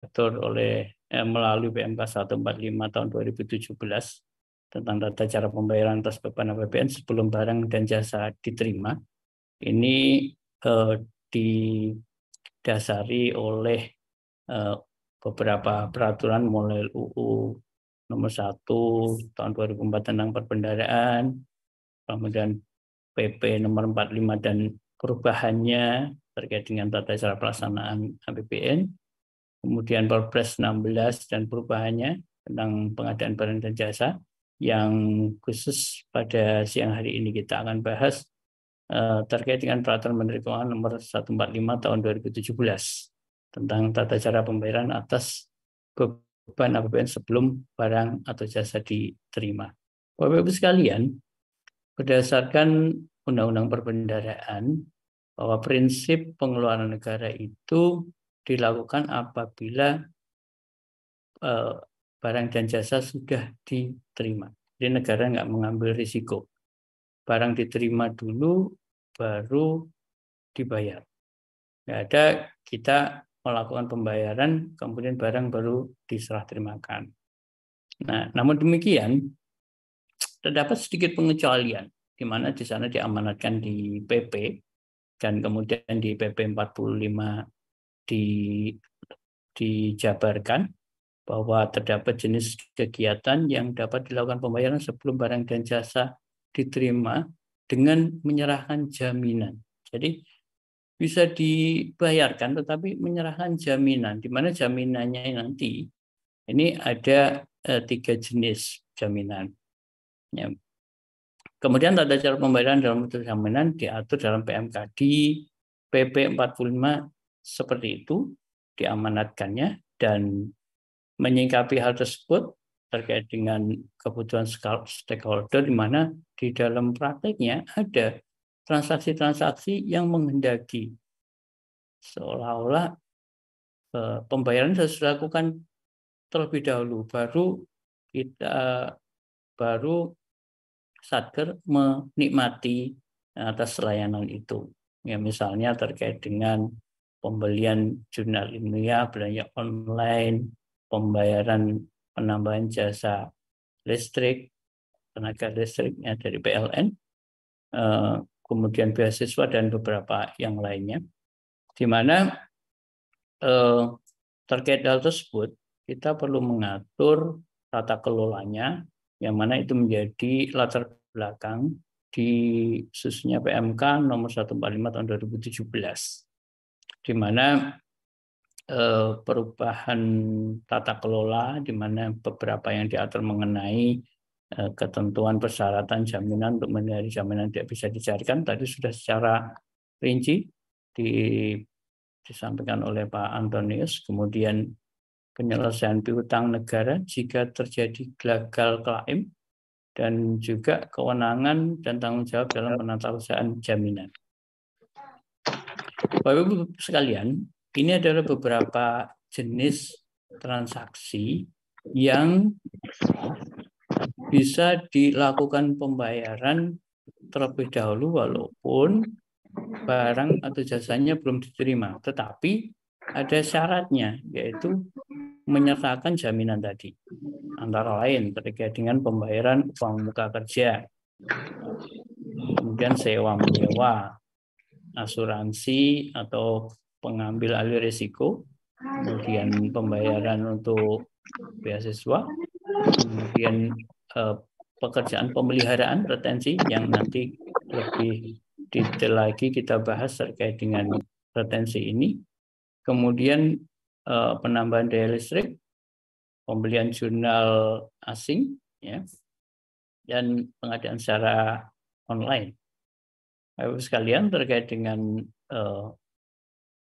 diatur oleh melalui PMK 145 tahun 2017 tentang tata cara pembayaran atas beban APBN sebelum barang dan jasa diterima. Ini didasari oleh beberapa peraturan mulai UU nomor 1 tahun 2004 tentang perbendaharaan, kemudian PP nomor 45 dan perubahannya terkait dengan tata cara pelaksanaan APBN, kemudian Perpres 16 dan perubahannya tentang pengadaan barang dan jasa, yang khusus pada siang hari ini kita akan bahas terkait dengan peraturan Menteri Keuangan nomor 145 tahun 2017 tentang tata cara pembayaran atas beban APBN sebelum barang atau jasa diterima. Bapak Ibu sekalian, berdasarkan Undang-Undang Perbendaharaan, bahwa prinsip pengeluaran negara itu dilakukan apabila barang dan jasa sudah diterima. Jadi negara nggak mengambil risiko. Barang diterima dulu, baru dibayar. Nggak ada kita melakukan pembayaran, kemudian barang baru diserah terimakan. Nah, namun demikian, terdapat sedikit pengecualian, di mana di sana diamanatkan di PP, dan kemudian di PP 45 dijabarkan bahwa terdapat jenis kegiatan yang dapat dilakukan pembayaran sebelum barang dan jasa diterima dengan menyerahkan jaminan. Jadi bisa dibayarkan tetapi menyerahkan jaminan, di mana jaminannya nanti ini ada 3 jenis jaminan. Ya. Kemudian tata cara pembayaran dalam bentuk jaminan diatur dalam PMK di PP 45 seperti itu diamanatkannya, dan menyikapi hal tersebut terkait dengan kebutuhan stakeholder, di mana di dalam prakteknya ada transaksi-transaksi yang menghendaki seolah-olah pembayaran harus dilakukan terlebih dahulu, baru Satker menikmati atas layanan itu. Ya, misalnya terkait dengan pembelian jurnal ilmiah, belanja online, pembayaran penambahan jasa listrik, tenaga listriknya dari PLN, kemudian beasiswa dan beberapa yang lainnya. Di mana terkait hal tersebut kita perlu mengatur tata kelolanya, yang mana itu menjadi latar belakang di khususnya PMK nomor 145 tahun 2017, di mana perubahan tata kelola, di mana beberapa yang diatur mengenai ketentuan persyaratan jaminan untuk menghindari jaminan tidak bisa dicarikan tadi sudah secara rinci disampaikan oleh Pak Antonius. Kemudian penyelesaian piutang negara jika terjadi gagal klaim, dan juga kewenangan dan tanggung jawab dalam penatausahaan jaminan. Bapak Ibu sekalian, ini adalah beberapa jenis transaksi yang bisa dilakukan pembayaran terlebih dahulu walaupun barang atau jasanya belum diterima. Tetapi ada syaratnya, yaitu menyertakan jaminan tadi. Antara lain terkait dengan pembayaran uang muka kerja, kemudian sewa menyewa, asuransi atau pengambil alih risiko, kemudian pembayaran untuk beasiswa, kemudian pekerjaan pemeliharaan retensi yang nanti lebih detail lagi kita bahas terkait dengan retensi ini, kemudian penambahan daya listrik, pembelian jurnal asing, ya, dan pengadaan secara online. Bapak sekalian, terkait dengan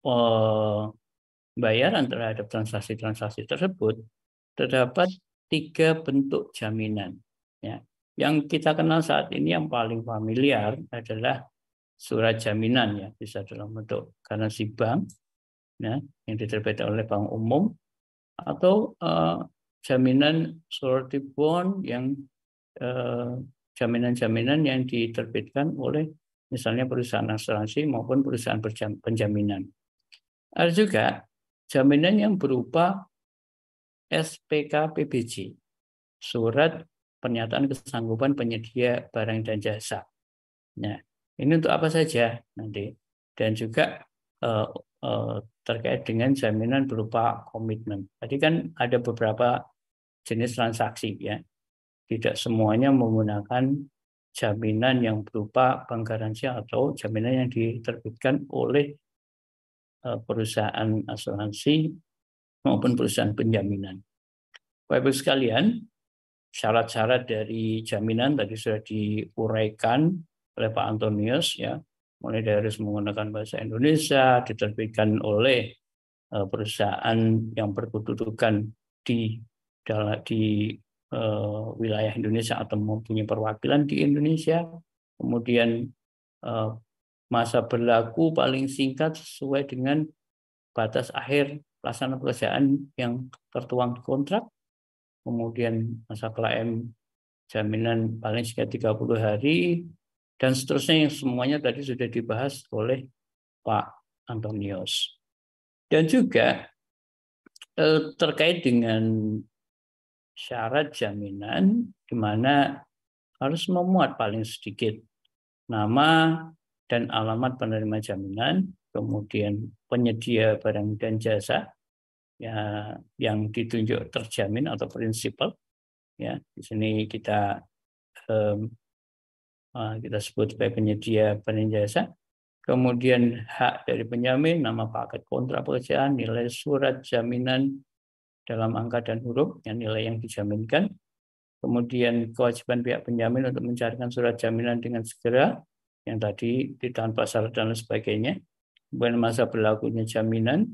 pembayaran terhadap transaksi-transaksi tersebut, terdapat 3 bentuk jaminan. Ya. Yang kita kenal saat ini yang paling familiar adalah surat jaminan, ya, bisa dalam bentuk garansi bank, ya, yang diterbitkan oleh bank umum, atau jaminan surety bond yang jaminan-jaminan yang diterbitkan oleh misalnya perusahaan asuransi maupun perusahaan penjaminan. Ada juga jaminan yang berupa SPK PBJ, surat pernyataan kesanggupan penyedia barang dan jasa. Nah, ini untuk apa saja nanti? Dan juga terkait dengan jaminan berupa komitmen. Tadi kan ada beberapa jenis transaksi ya. Tidak semuanya menggunakan jaminan yang berupa bank garansi atau jaminan yang diterbitkan oleh perusahaan asuransi maupun perusahaan penjaminan. Bapak Ibu sekalian, syarat-syarat dari jaminan tadi sudah diuraikan oleh Pak Antonius ya, mulai dari harus menggunakan bahasa Indonesia, diterbitkan oleh perusahaan yang berkedudukan di wilayah Indonesia atau mempunyai perwakilan di Indonesia, kemudian masa berlaku paling singkat sesuai dengan batas akhir pelaksanaan pekerjaan yang tertuang di kontrak, kemudian masa klaim jaminan paling singkat 30 hari, dan seterusnya yang semuanya tadi sudah dibahas oleh Pak Antonius. Dan juga terkait dengan syarat jaminan, di mana harus memuat paling sedikit nama dan alamat penerima jaminan, kemudian penyedia barang dan jasa ya, yang ditunjuk terjamin atau prinsipal. Ya, di sini kita sebut sebagai penyedia barang dan jasa. Kemudian hak dari penjamin, nama paket kontrak pekerjaan, nilai surat jaminan dalam angka dan huruf, yang nilai yang dijaminkan. Kemudian kewajiban pihak penjamin untuk mencarikan surat jaminan dengan segera, yang tadi tanpa syarat dan lain sebagainya. Kemudian masa berlakunya jaminan,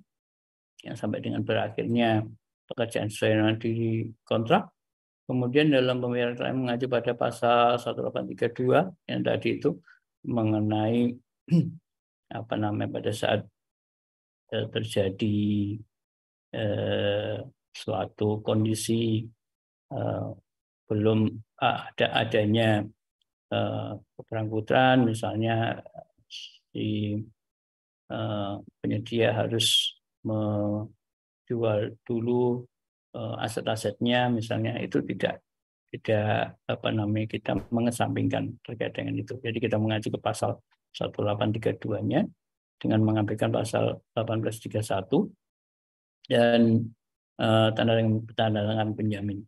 yang sampai dengan berakhirnya pekerjaan sesuai dengan di kontrak. Kemudian dalam pembayaran klaim mengacu pada pasal 1832 yang tadi itu mengenai pada saat terjadi suatu kondisi belum adanya keberangkutan, misalnya si penyedia harus menjual dulu aset-asetnya, misalnya, itu tidak kita mengesampingkan terkait dengan itu. Jadi kita mengacu ke pasal 1832-nya dengan mengambilkan pasal 1831 dan tanda tangan penjamin.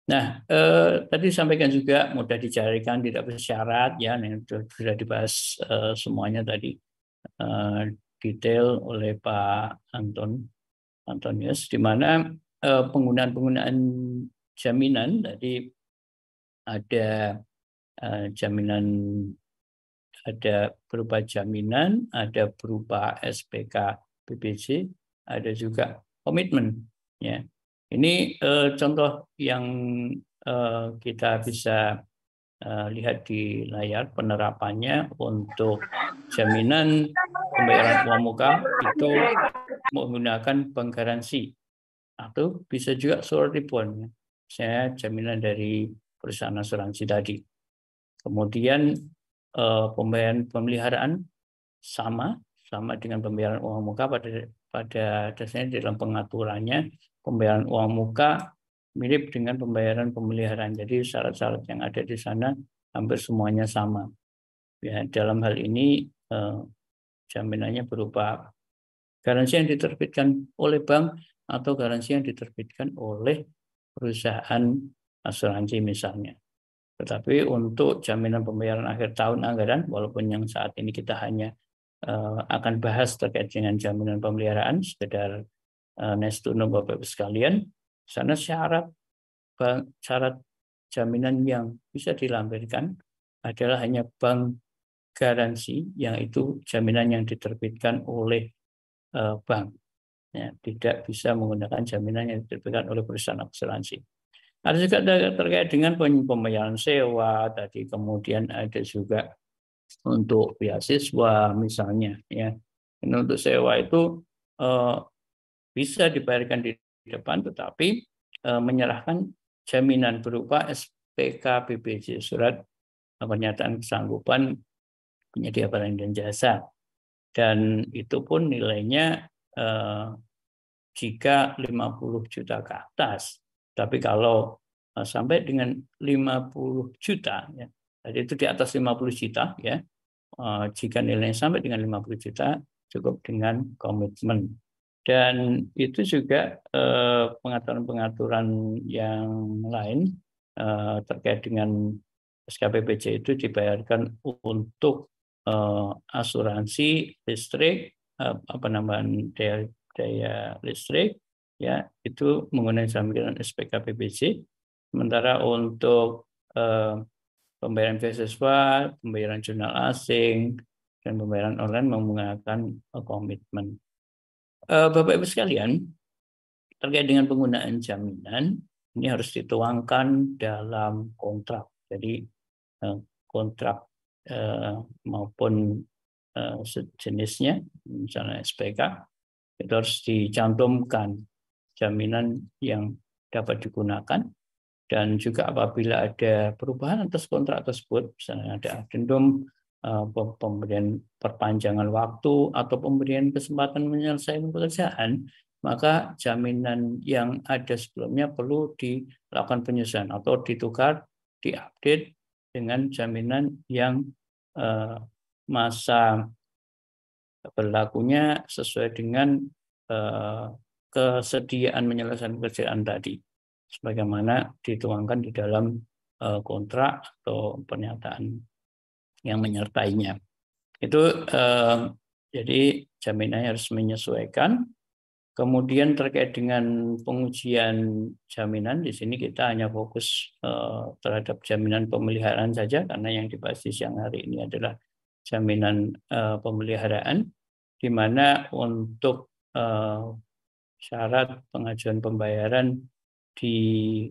Nah, tadi disampaikan juga mudah dicarikan, tidak bersyarat ya, yang sudah dibahas semuanya tadi detail oleh Pak Antonius, di mana penggunaan jaminan tadi ada jaminan, ada berupa jaminan, ada berupa SPK PBJ, ada juga komitmen ya. Ini contoh yang kita bisa lihat di layar penerapannya. Untuk jaminan pembayaran uang muka itu menggunakan bank garansi atau bisa juga surety bond, saya jaminan dari perusahaan asuransi tadi. Kemudian pembayaran pemeliharaan sama dengan pembayaran uang muka pada dasarnya dalam pengaturannya. Pembayaran uang muka mirip dengan pembayaran pemeliharaan. Jadi syarat-syarat yang ada di sana hampir semuanya sama. Ya, dalam hal ini jaminannya berupa garansi yang diterbitkan oleh bank atau garansi yang diterbitkan oleh perusahaan asuransi misalnya. Tetapi untuk jaminan pembayaran akhir tahun anggaran, walaupun yang saat ini kita hanya akan bahas terkait dengan jaminan pemeliharaan, sekedar nice to know Bapak Ibu sekalian, sana syarat jaminan yang bisa dilampirkan adalah hanya bank garansi, yang itu jaminan yang diterbitkan oleh bank. Ya, tidak bisa menggunakan jaminan yang diterbitkan oleh perusahaan asuransi. Ada juga terkait dengan pembayaran sewa tadi, kemudian ada juga untuk beasiswa misalnya ya. Ini untuk sewa itu bisa dibayarkan di depan, tetapi menyerahkan jaminan berupa SPK PBJ, surat pernyataan kesanggupan penyedia barang dan jasa, dan itu pun nilainya jika 50 juta ke atas. Tapi kalau sampai dengan 50 juta, ya, jadi itu di atas 50 juta, ya, jika nilainya sampai dengan 50 juta, cukup dengan komitmen. Dan itu juga pengaturan-pengaturan yang lain terkait dengan SKPPJ itu dibayarkan untuk asuransi listrik, daya listrik, ya, itu menggunakan jaminan SPKPBJ. Sementara untuk pembayaran beasiswa, pembayaran jurnal asing, dan pembayaran online menggunakan komitmen. Bapak Ibu sekalian, terkait dengan penggunaan jaminan, ini harus dituangkan dalam kontrak. Jadi kontrak maupun sejenisnya, misalnya SPK, itu harus dicantumkan jaminan yang dapat digunakan. Dan juga apabila ada perubahan atas kontrak tersebut, misalnya ada addendum, pemberian perpanjangan waktu, atau pemberian kesempatan menyelesaikan pekerjaan, maka jaminan yang ada sebelumnya perlu dilakukan penyesuaian atau ditukar, diupdate dengan jaminan yang masa berlakunya sesuai dengan kesediaan menyelesaikan pekerjaan tadi, sebagaimana dituangkan di dalam kontrak atau pernyataan yang menyertainya. Itu jadi jaminannya harus menyesuaikan. Kemudian terkait dengan pengujian jaminan, di sini kita hanya fokus terhadap jaminan pemeliharaan saja, karena yang dibahas di siang hari ini adalah jaminan pemeliharaan, di mana untuk syarat pengajuan pembayaran di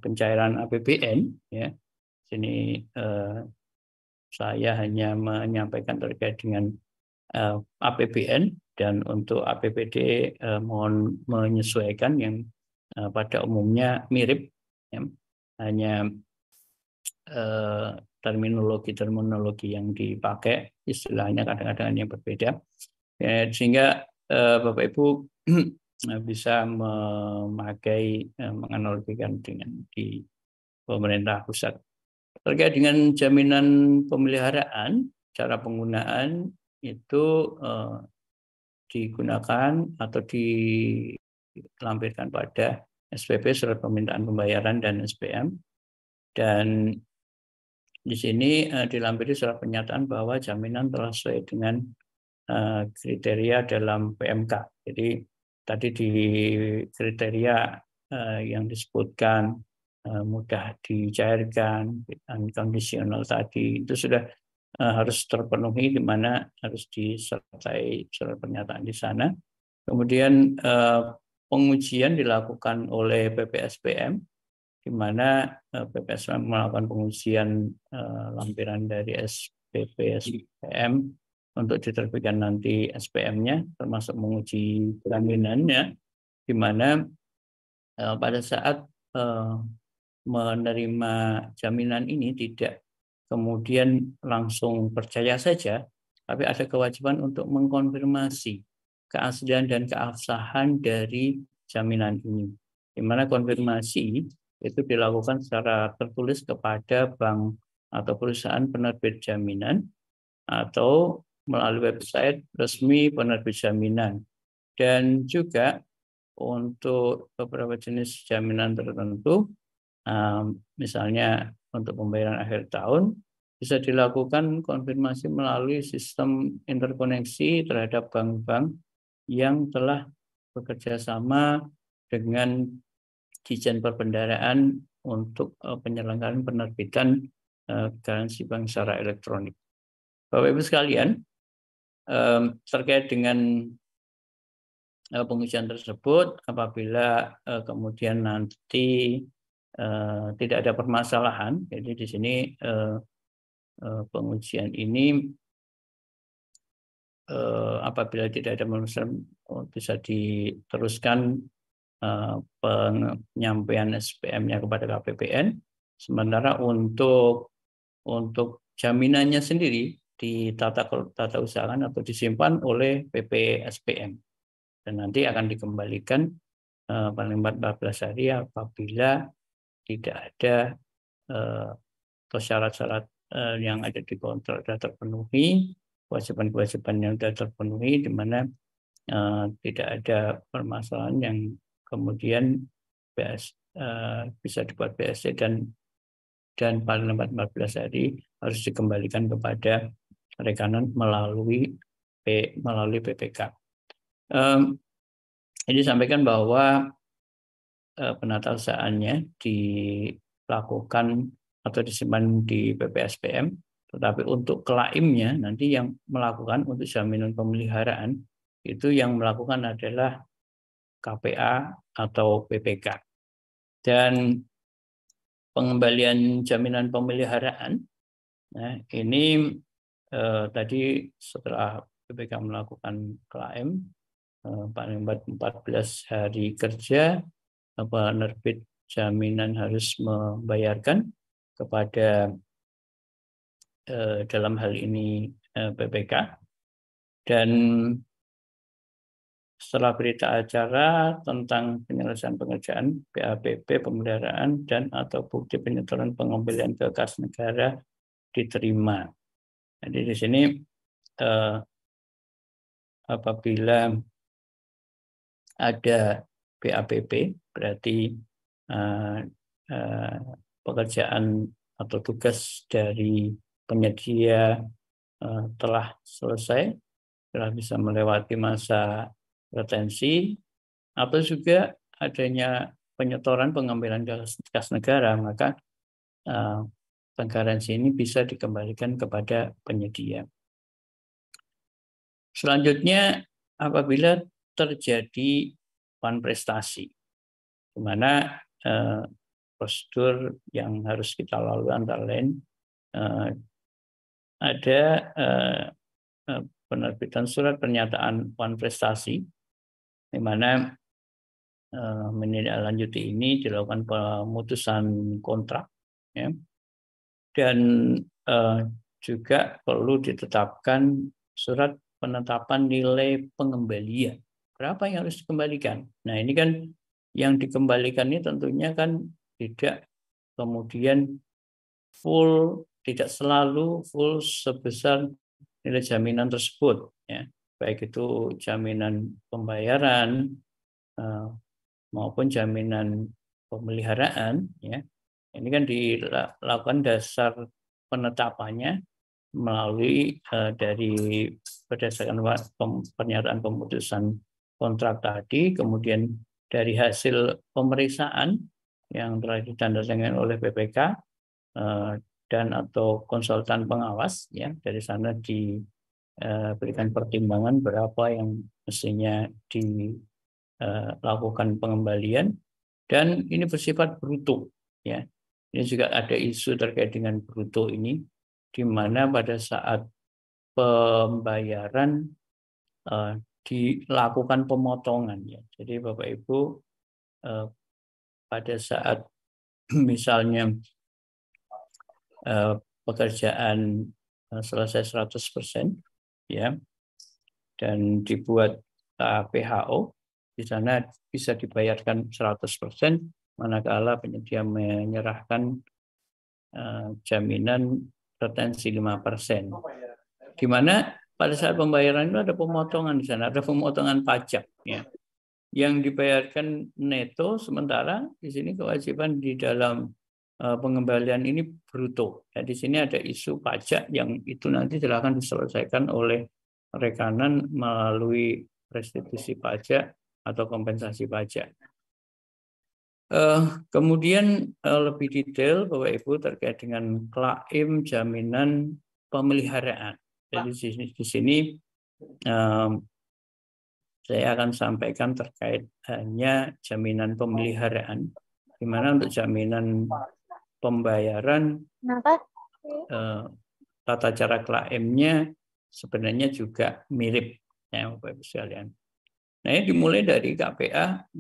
pencairan APBN, ya, sini saya hanya menyampaikan terkait dengan APBN, dan untuk APBD mohon menyesuaikan yang pada umumnya mirip, ya, hanya terminologi yang dipakai istilahnya kadang-kadang yang berbeda, ya, sehingga Bapak Ibu bisa memakai menganalogikan dengan di pemerintah pusat. Terkait dengan jaminan pemeliharaan, cara penggunaan itu digunakan atau dilampirkan pada SPP, surat permintaan pembayaran, dan SPM. Dan di sini dilampiri surat pernyataan bahwa jaminan telah sesuai dengan kriteria dalam PMK. Jadi tadi di kriteria yang disebutkan mudah dicairkan, unconditional tadi, itu sudah harus terpenuhi, di mana harus disertai surat pernyataan di sana. Kemudian pengujian dilakukan oleh PPSPM, di mana PPSPM melakukan pengujian lampiran dari SPPSPM untuk diterbitkan nanti SPM-nya, termasuk menguji jaminannya, di mana pada saat menerima jaminan ini tidak kemudian langsung percaya saja, tapi ada kewajiban untuk mengkonfirmasi keaslian dan keabsahan dari jaminan ini. Di mana konfirmasi itu dilakukan secara tertulis kepada bank atau perusahaan penerbit jaminan atau melalui website resmi penerbit jaminan. Dan juga untuk beberapa jenis jaminan tertentu, misalnya untuk pembayaran akhir tahun, bisa dilakukan konfirmasi melalui sistem interkoneksi terhadap bank-bank yang telah bekerja sama dengan Dijen Perbendaharaan untuk penyelenggaraan penerbitan garansi bank secara elektronik. Bapak Ibu sekalian, terkait dengan pengujian tersebut, apabila kemudian nanti tidak ada permasalahan, jadi di sini pengujian ini apabila tidak ada permasalahan bisa diteruskan penyampaian SPM-nya kepada KPPN. Sementara untuk jaminannya sendiri ditata usahakan atau disimpan oleh PPSPM. dan nanti akan dikembalikan paling lambat 14 hari apabila tidak ada atau syarat-syarat yang ada di kontrak sudah terpenuhi, kewajiban-kewajiban yang sudah terpenuhi, di mana tidak ada permasalahan yang kemudian bisa dibuat BSC dan paling lambat 14 hari harus dikembalikan kepada rekanan melalui PPK. Ini disampaikan bahwa penatausahaannya dilakukan atau disimpan di PPSPM, tetapi untuk klaimnya nanti yang melakukan untuk jaminan pemeliharaan itu yang melakukan adalah KPA atau PPK. Dan pengembalian jaminan pemeliharaan, nah ini tadi setelah PPK melakukan klaim, paling lambat 14 hari kerja, penerbit jaminan harus membayarkan kepada dalam hal ini PPK. Dan setelah berita acara tentang penyelesaian pengerjaan PAPP pemeliharaan dan atau bukti penyetoran pengembalian ke kas negara diterima. Jadi di sini apabila ada PAPP berarti pekerjaan atau tugas dari penyedia telah selesai, telah bisa melewati masa retensi, atau juga adanya penyetoran pengambilan kas negara, maka penggaransi ini bisa dikembalikan kepada penyedia. Selanjutnya, apabila terjadi prestasi, di mana prosedur yang harus kita lalui antara lain ada penerbitan surat pernyataan prestasi, di mana menindaklanjuti ini dilakukan pemutusan kontrak, ya. Dan juga perlu ditetapkan surat penetapan nilai pengembalian. Berapa yang harus dikembalikan? Nah, ini kan yang dikembalikan ini tentunya kan tidak kemudian full, tidak selalu full sebesar nilai jaminan tersebut, ya. Baik itu jaminan pembayaran maupun jaminan pemeliharaan, ya. Ini kan dilakukan dasar penetapannya melalui dari berdasarkan pernyataan pemutusan kontrak tadi, kemudian dari hasil pemeriksaan yang telah ditandatangani oleh PPK dan atau konsultan pengawas, ya, dari sana diberikan pertimbangan berapa yang mestinya dilakukan pengembalian, dan ini bersifat bruto, ya. Ini juga ada isu terkait dengan bruto ini, di mana pada saat pembayaran dilakukan pemotongan, ya. Jadi Bapak Ibu pada saat misalnya pekerjaan selesai 100%, ya, dan dibuat PHO, di sana bisa dibayarkan 100%, manakala penyedia menyerahkan jaminan retensi 5%. Di mana pada saat pembayaran itu ada pemotongan di sana, ada pemotongan pajak, ya, yang dibayarkan neto, sementara di sini kewajiban di dalam pengembalian ini bruto. Ya, di sini ada isu pajak yang itu nanti akan diselesaikan oleh rekanan melalui restitusi pajak atau kompensasi pajak. Kemudian lebih detail Bapak Ibu terkait dengan klaim jaminan pemeliharaan. Jadi di sini saya akan sampaikan terkait hanya jaminan pemeliharaan, di mana untuk jaminan pembayaran tata cara klaimnya sebenarnya juga mirip, ya Bapak Ibu sekalian. Nah, ini dimulai dari KPA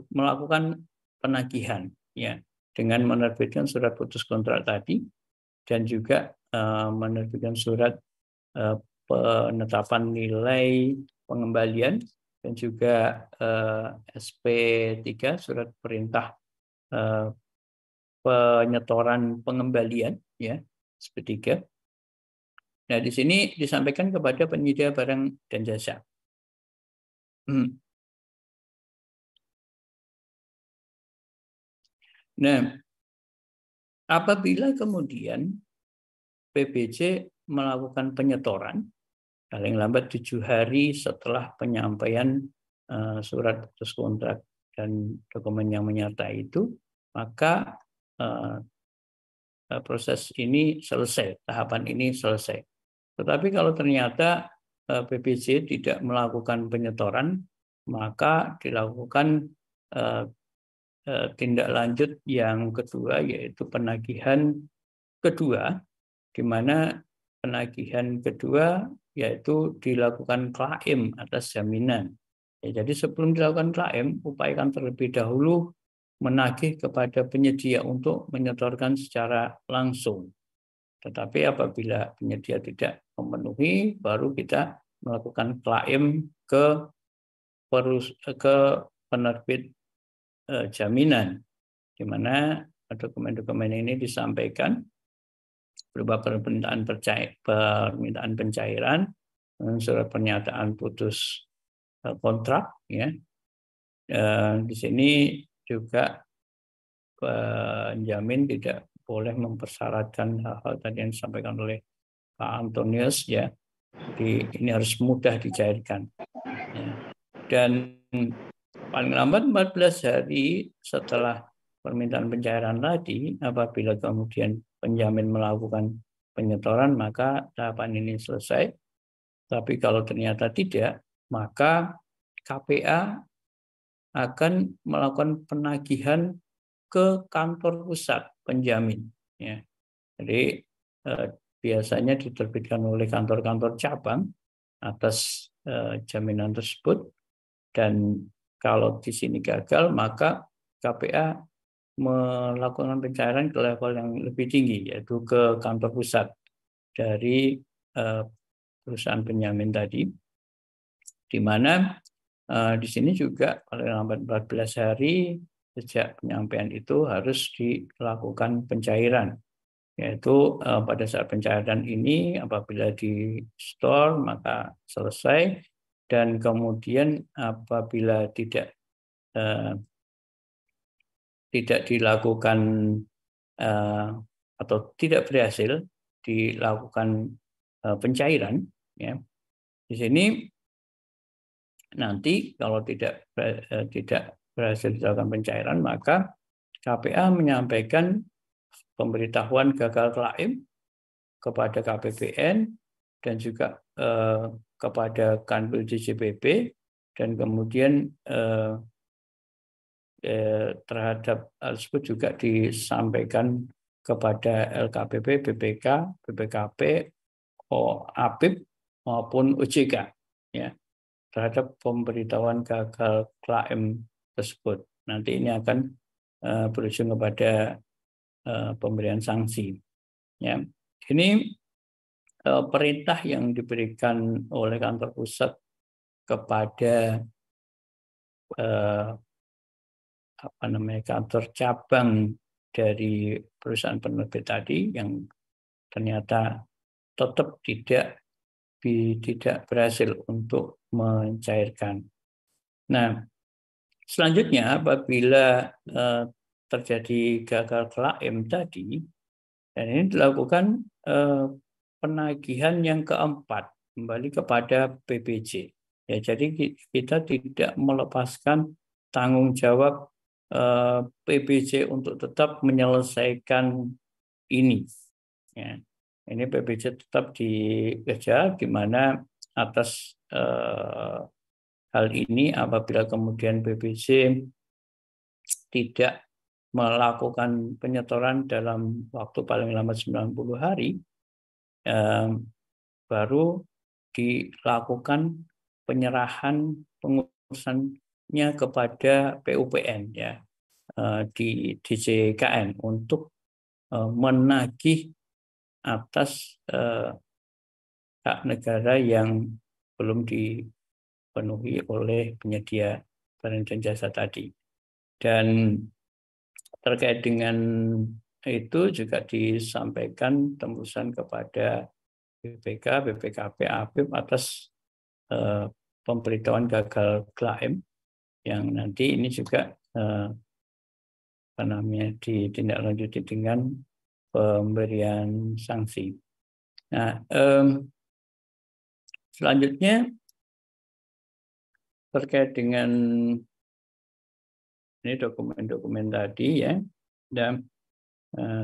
melakukan penagihan, ya, dengan menerbitkan surat putus kontrak tadi dan juga menerbitkan surat penetapan nilai pengembalian dan juga SP3 surat perintah penyetoran pengembalian, ya, SP3. Nah, di sini disampaikan kepada penyedia barang dan jasa. Nah, apabila kemudian PBJ melakukan penyetoran paling lambat 7 hari setelah penyampaian surat putus kontrak dan dokumen yang menyertai itu, maka proses ini selesai, tahapan ini selesai. Tetapi kalau ternyata PBJ tidak melakukan penyetoran, maka dilakukan tindak lanjut yang kedua, yaitu penagihan kedua, di mana penagihan kedua yaitu dilakukan klaim atas jaminan. Ya, jadi sebelum dilakukan klaim, upayakan terlebih dahulu menagih kepada penyedia untuk menyetorkan secara langsung. Tetapi apabila penyedia tidak memenuhi, baru kita melakukan klaim ke penerbit jaminan, di mana dokumen-dokumen ini disampaikan berupa permintaan pencairan, surat pernyataan putus kontrak, ya. Di sini juga penjamin tidak boleh mempersyaratkan hal-hal tadi yang disampaikan oleh Pak Antonius, ya. Jadi ini harus mudah dicairkan, ya. Dan paling lambat 14 hari setelah permintaan pencairan tadi, apabila kemudian penjamin melakukan penyetoran, maka tahapan ini selesai. Tapi kalau ternyata tidak, maka KPA akan melakukan penagihan ke kantor pusat penjamin. Ya. Jadi biasanya diterbitkan oleh kantor-kantor cabang atas jaminan tersebut, dan kalau di sini gagal, maka KPA melakukan pencairan ke level yang lebih tinggi, yaitu ke kantor pusat dari perusahaan penjamin tadi, di mana di sini juga paling lambat 14 hari sejak penyampaian itu harus dilakukan pencairan, yaitu pada saat pencairan ini apabila di store maka selesai, dan kemudian apabila tidak dilakukan atau tidak berhasil dilakukan pencairan, ya, di sini nanti kalau tidak berhasil dilakukan pencairan, maka KPA menyampaikan pemberitahuan gagal klaim kepada KPPN dan juga kepada Kanwil DJPB, dan kemudian terhadap hal tersebut juga disampaikan kepada LKPP, BPK, BPKP, APIP maupun OJK, ya, terhadap pemberitahuan gagal klaim tersebut. Nanti ini akan berujung kepada pemberian sanksi. Ya, ini perintah yang diberikan oleh kantor pusat kepada kantor cabang dari perusahaan penerbit tadi yang ternyata tetap tidak berhasil untuk mencairkan. Nah, selanjutnya apabila terjadi gagal klaim tadi, dan ini dilakukan penagihan yang keempat kembali kepada PBJ. Ya, jadi kita tidak melepaskan tanggung jawab PBJ untuk tetap menyelesaikan ini. Ya. Ini PBJ tetap dikejar, di mana atas hal ini apabila kemudian PBJ tidak melakukan penyetoran dalam waktu paling lambat 90 hari, baru dilakukan penyerahan pengurusannya kepada PUPN, ya, di DJKN untuk menagih atas hak negara yang belum dipenuhi oleh penyedia barang dan jasa tadi. Dan terkait dengan itu juga disampaikan tembusan kepada BPK, BPKP, APIP atas pemberitahuan gagal klaim yang nanti ini juga ditindaklanjuti dengan pemberian sanksi. Nah, selanjutnya terkait dengan ini dokumen-dokumen tadi ya, dan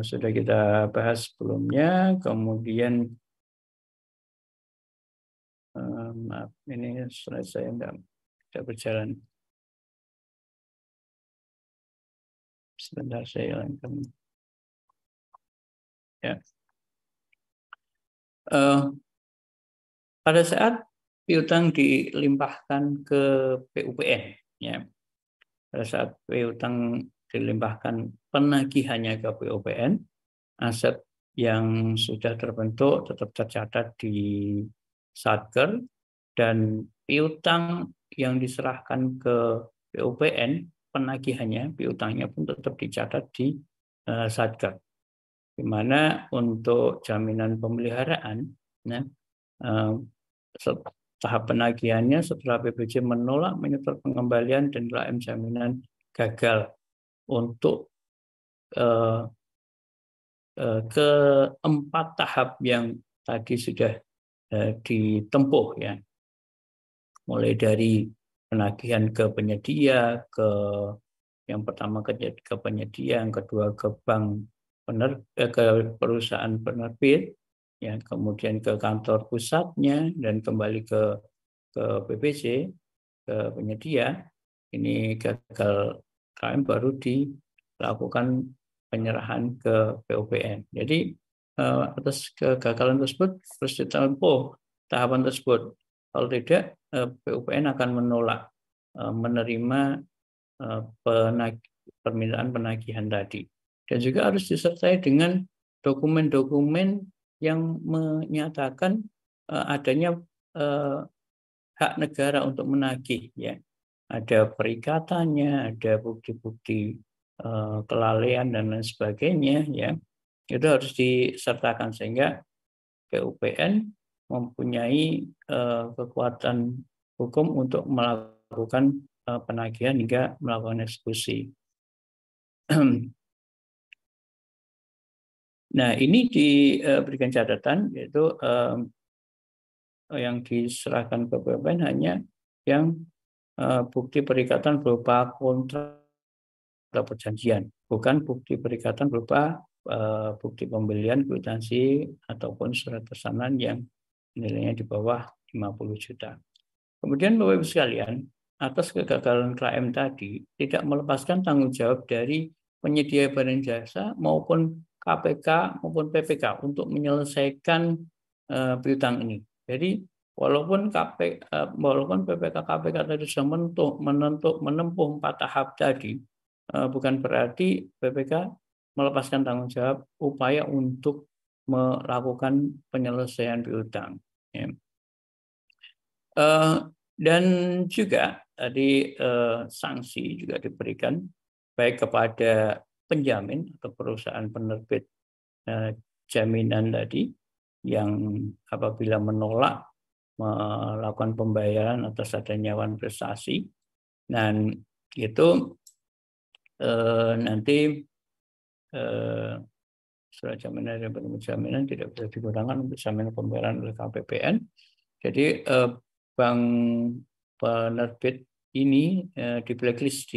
sudah kita bahas sebelumnya. Kemudian maaf, ini slide saya tidak berjalan. Sebentar saya hilangkan. Ya. Pada saat piutang dilimpahkan ke PUPN, ya. Pada saat piutang dilimpahkan penagihannya ke PUPN, aset yang sudah terbentuk tetap tercatat di Satker, dan piutang yang diserahkan ke PUPN, penagihannya, piutangnya pun tetap dicatat di Satker. Di mana untuk jaminan pemeliharaan, ya, tahap penagihannya setelah BPJ menolak menyetor pengembalian dan klaim jaminan gagal untuk keempat tahap yang tadi sudah ditempuh, ya, mulai dari penagihan ke penyedia, yang pertama ke penyedia, yang kedua ke bank ke perusahaan penerbit, ya, kemudian ke kantor pusatnya dan kembali ke BPJ, ke penyedia. Ini gagal klaim baru dilakukan penyerahan ke PUPN. Jadi atas kegagalan tersebut harus ditempuh tahapan tersebut. Kalau tidak, PUPN akan menolak menerima permintaan penagihan tadi. Dan juga harus disertai dengan dokumen-dokumen yang menyatakan adanya hak negara untuk menagih, ya. Ada perikatannya, ada bukti-bukti kelalaian dan lain sebagainya, ya. Itu harus disertakan sehingga PUPN mempunyai kekuatan hukum untuk melakukan penagihan hingga melakukan eksekusi. Nah, ini diberikan catatan, yaitu yang diserahkan ke PUPN hanya yang bukti perikatan berupa kontrak atau perjanjian, bukan bukti perikatan berupa bukti pembelian, kwitansi, ataupun surat pesanan yang nilainya di bawah 50 juta. Kemudian Bapak Ibu sekalian, atas kegagalan klaim tadi tidak melepaskan tanggung jawab dari penyedia barang jasa maupun KPK maupun PPK untuk menyelesaikan piutang ini. Jadi walaupun PPK KPK tadi sudah menempuh 4 tahap tadi, bukan berarti PPK melepaskan tanggung jawab upaya untuk melakukan penyelesaian piutang. Ya. Dan juga tadi sanksi juga diberikan baik kepada penjamin atau perusahaan penerbit jaminan tadi yang apabila menolak melakukan pembayaran atas adanya wan prestasi, dan itu nanti surat jaminan dan penjaminan tidak bisa digunakan untuk jaminan pembayaran oleh KPPN. Jadi bank penerbit ini di blacklist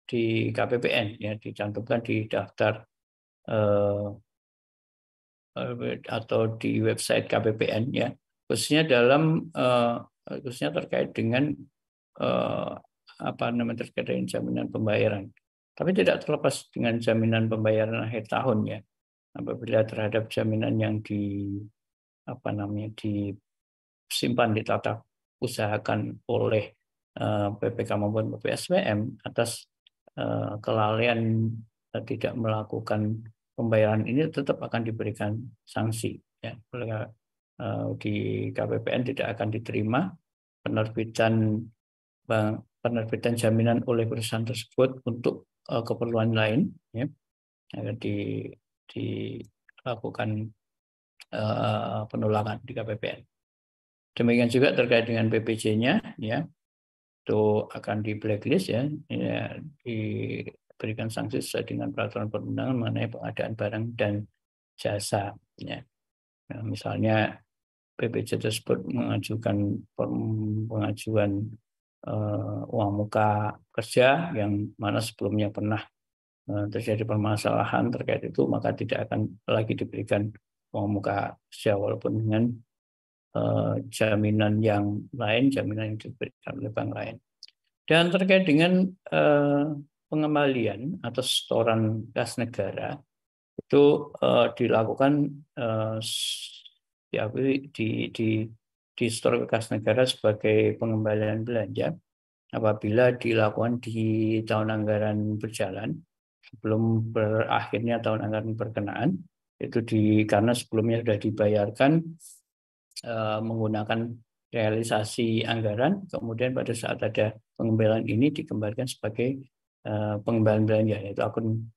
di KPPN, ya, dicantumkan di daftar atau di website KPPN, ya, khususnya terkait dengan terkait dengan jaminan pembayaran. Tapi tidak terlepas dengan jaminan pembayaran akhir tahun, ya. Apabila terhadap jaminan yang disimpan di tata usahakan oleh PPK maupun PPSPM atas kelalaian tidak melakukan pembayaran ini, tetap akan diberikan sanksi, ya. Di KPPN tidak akan diterima penerbitan penerbitan jaminan oleh perusahaan tersebut untuk keperluan lain, ya, akan dilakukan penolakan di KPPN. Demikian juga terkait dengan PPJ-nya, ya, itu akan di blacklist, ya, diberikan sanksi sesuai dengan peraturan perundangan mengenai pengadaan barang dan jasa, ya. Nah, misalnya PPJ tersebut mengajukan pengajuan uang muka kerja yang mana sebelumnya pernah terjadi permasalahan terkait itu, maka tidak akan lagi diberikan uang muka kerja walaupun dengan jaminan yang lain, jaminan yang diberikan oleh bank lain. Dan terkait dengan pengembalian atau setoran kas negara itu dilakukan di setor ke kas negara sebagai pengembalian belanja apabila dilakukan di tahun anggaran berjalan sebelum berakhirnya tahun anggaran berkenaan, itu karena sebelumnya sudah dibayarkan menggunakan realisasi anggaran, kemudian pada saat ada pengembalian ini dikembalikan sebagai pengembalian belanja, yaitu akun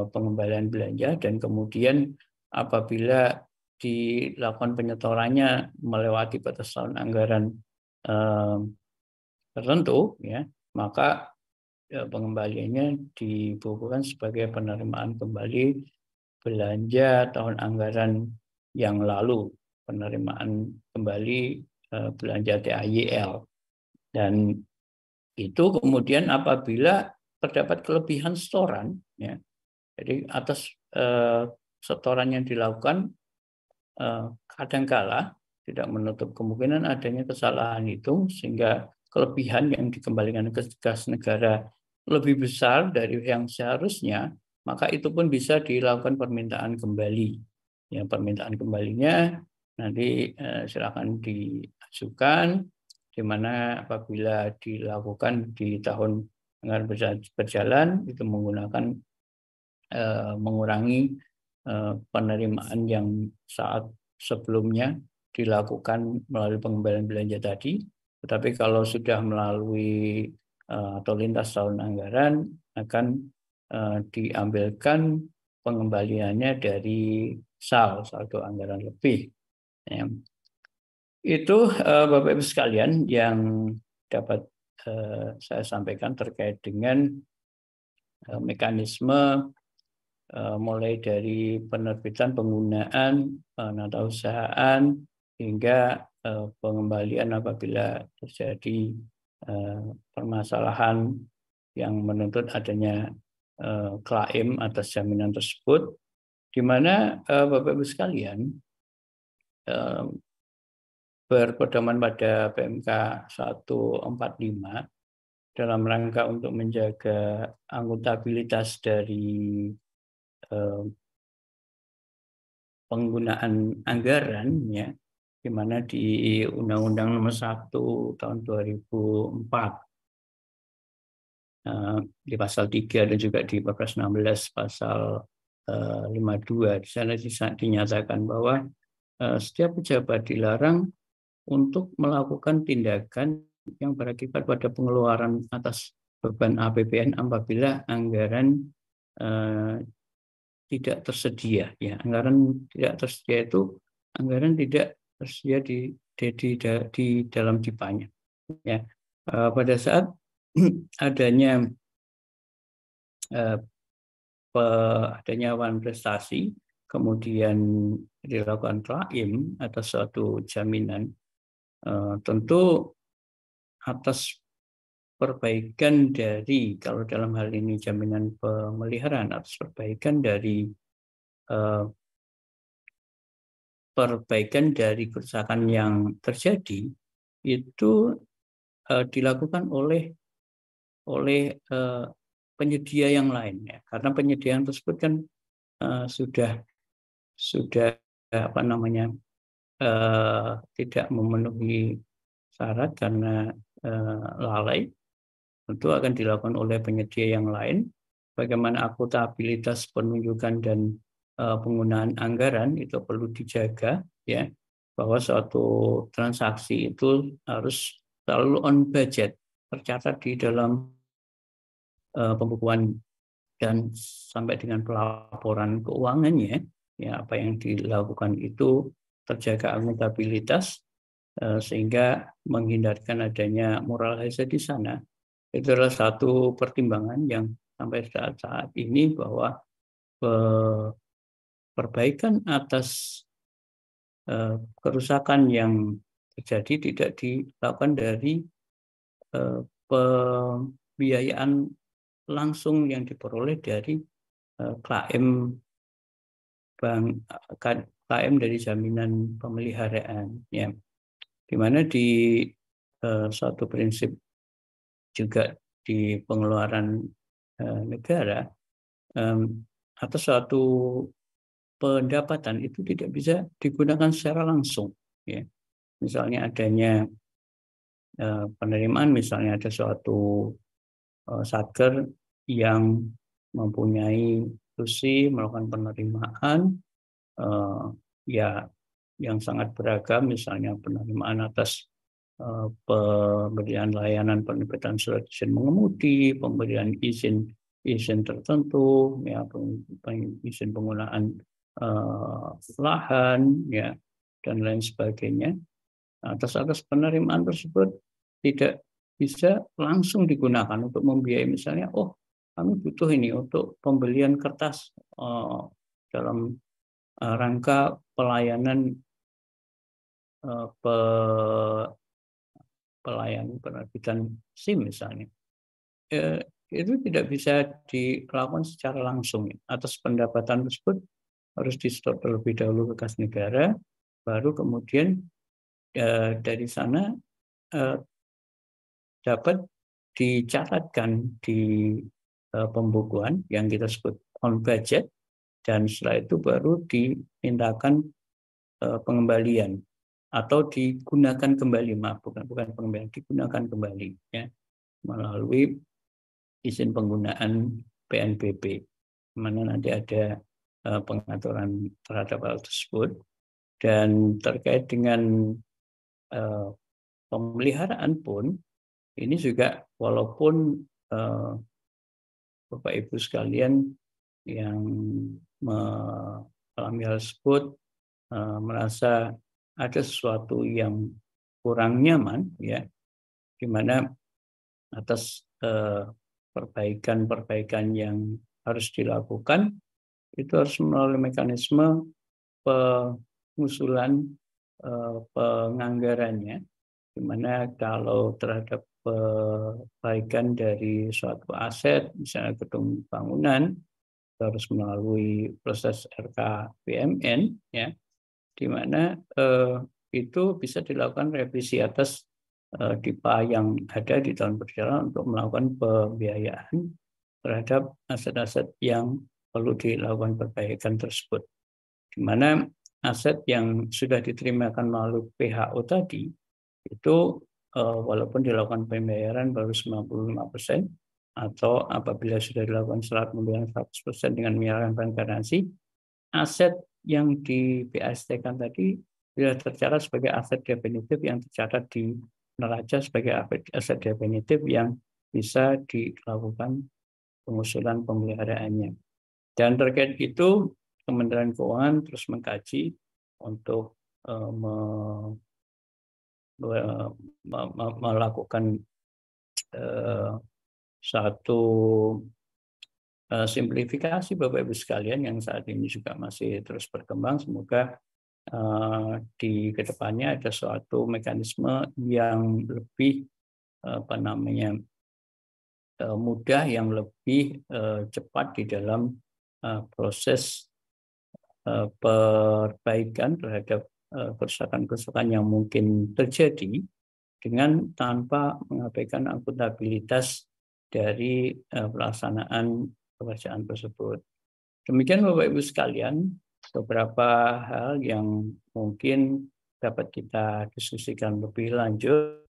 pengembalian belanja, dan kemudian apabila dilakukan penyetorannya melewati batas tahun anggaran tertentu, ya, maka pengembaliannya dibukukan sebagai penerimaan kembali belanja tahun anggaran yang lalu, penerimaan kembali belanja TAYL. Dan itu kemudian apabila terdapat kelebihan setoran, ya, jadi atas setoran yang dilakukan kadangkala tidak menutup kemungkinan adanya kesalahan hitung sehingga kelebihan yang dikembalikan ke kas negara lebih besar dari yang seharusnya, maka itu pun bisa dilakukan permintaan kembali. Ya, permintaan kembalinya nanti silakan diajukan, di mana apabila dilakukan di tahun anggaran berjalan itu menggunakan mengurangi penerimaan yang saat sebelumnya dilakukan melalui pengembalian belanja tadi. Tetapi kalau sudah melalui atau lintas tahun anggaran akan diambilkan pengembaliannya dari saldo anggaran lebih. Ya. Itu Bapak Ibu sekalian yang dapat saya sampaikan terkait dengan mekanisme mulai dari penerbitan, penggunaan, penatausahaan hingga pengembalian apabila terjadi permasalahan yang menuntut adanya klaim atas jaminan tersebut, di mana Bapak Ibu sekalian berpedoman pada PMK 145 dalam rangka untuk menjaga akuntabilitas dari penggunaan anggaran, ya, di mana di Undang-Undang Nomor 1 Tahun 2004 di pasal 3 dan juga di Perpres 16 pasal 52 di sana dinyatakan bahwa setiap pejabat dilarang untuk melakukan tindakan yang berakibat pada pengeluaran atas beban APBN apabila anggaran tidak tersedia. Ya, anggaran tidak tersedia itu anggaran tidak tersedia di dalam DIPA-nya. Ya, pada saat adanya wan prestasi, kemudian dilakukan klaim atas suatu jaminan, tentu atas perbaikan dari, kalau dalam hal ini jaminan pemeliharaan, atas perbaikan dari kerusakan yang terjadi itu dilakukan oleh penyedia yang lain, ya. Karena penyedia tersebut kan sudah tidak memenuhi syarat karena lalai, tentu akan dilakukan oleh penyedia yang lain. Bagaimana akuntabilitas penunjukan dan penggunaan anggaran itu perlu dijaga, ya, bahwa suatu transaksi itu harus selalu on budget, tercatat di dalam pembukuan dan sampai dengan pelaporan keuangannya, ya apa yang dilakukan itu terjaga akuntabilitas sehingga menghindarkan adanya moral hazard di sana. Itu adalah satu pertimbangan yang sampai saat ini bahwa perbaikan atas kerusakan yang terjadi tidak dilakukan dari pembiayaan langsung yang diperoleh dari klaim klaim dari jaminan pemeliharaan, ya, di mana di suatu prinsip juga di pengeluaran negara atas suatu pendapatan itu tidak bisa digunakan secara langsung, ya. Misalnya adanya penerimaan, misalnya ada suatu satker yang mempunyai institusi melakukan penerimaan ya yang sangat beragam, misalnya penerimaan atas pemberian layanan penerbitan surat izin mengemudi, pemberian izin tertentu, ya izin penggunaan lahan, ya, dan lain sebagainya. Atas penerimaan tersebut tidak bisa langsung digunakan untuk membiayai, misalnya, kami butuh ini untuk pembelian kertas dalam rangka pelayanan penerbitan SIM misalnya. Itu tidak bisa dilakukan secara langsung. Atas pendapatan tersebut harus di-stop terlebih dahulu ke kas negara, baru kemudian dari sana dapat dicatatkan di pembukuan yang kita sebut on budget, dan setelah itu baru dimintakan pengembalian atau digunakan kembali, bukan pengembalian, digunakan kembali, ya, melalui izin penggunaan PNBP, mana nanti ada pengaturan terhadap hal tersebut. Dan terkait dengan pemeliharaan pun ini juga, walaupun Bapak Ibu sekalian yang mengalami hal tersebut merasa ada sesuatu yang kurang nyaman, ya, di mana atas perbaikan yang harus dilakukan itu harus melalui mekanisme pengusulan penganggarannya, di mana kalau terhadap perbaikan dari suatu aset, misalnya gedung bangunan, harus melalui proses RKPMN, ya, di mana itu bisa dilakukan revisi atas DIPA yang ada di tahun berjalan untuk melakukan pembiayaan terhadap aset-aset yang perlu dilakukan perbaikan tersebut. Di mana aset yang sudah diterimakan melalui PHO tadi itu walaupun dilakukan pembayaran baru 95%, atau apabila sudah dilakukan syarat pembayaran 100% dengan menyerahkan garansi, aset yang di BAST-kan tadi sudah tercatat sebagai aset definitif yang tercatat di neraca sebagai aset definitif yang bisa dilakukan pengusulan pemeliharaannya. Dan terkait itu, Kementerian Keuangan terus mengkaji untuk melakukan satu simplifikasi, Bapak Ibu sekalian, yang saat ini juga masih terus berkembang. Semoga di kedepannya ada suatu mekanisme yang lebih mudah, yang lebih cepat di dalam proses perbaikan terhadap kerusakan-kerusakan yang mungkin terjadi, dengan tanpa mengabaikan akuntabilitas dari pelaksanaan pekerjaan tersebut. Demikian Bapak Ibu sekalian, beberapa hal yang mungkin dapat kita diskusikan lebih lanjut